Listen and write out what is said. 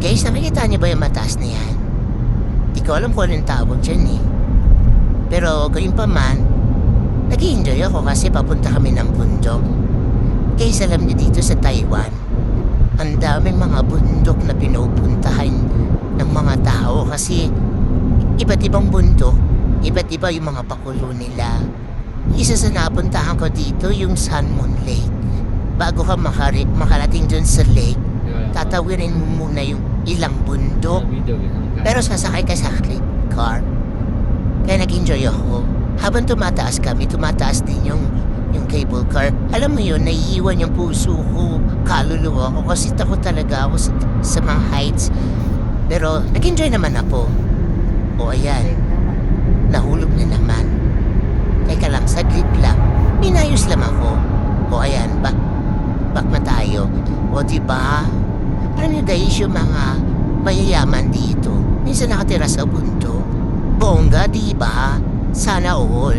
Guys, nakikita niyo ba yung mataas na yan? Di ko alam kung anong tawag dyan eh. Pero gayon pa man, nag-i-enjoy ako kasi papunta kami ng bundok. Guys, alam niyo dito sa Taiwan, ang daming mga bundok na pinupuntahan ng mga tao kasi iba't ibang bundok, iba't iba yung mga pakulo nila. Isa sa napuntahan ko dito yung Sanmon Lake. Bago ka makarating dun sa lake, tatawirin mo muna yung ilang bundok. Pero sasakay ka sa clip car. Kaya nag-enjoy ako. Habang tumataas kami, tumataas din yung cable car. Alam mo yun, naiiwan yung puso ko, kaluluwa ko kasi takot talaga ako sa mga heights. Pero nag-enjoy naman ako. O ayan, nahulog na naman. Teka lang, saglit lang. Minayos lang ako. O ayan, back na tayo. O diba? Alam niyo guys, yung mga mayayaman dito, minsan nakatira sa bundok. Bongga, diba? Sana all.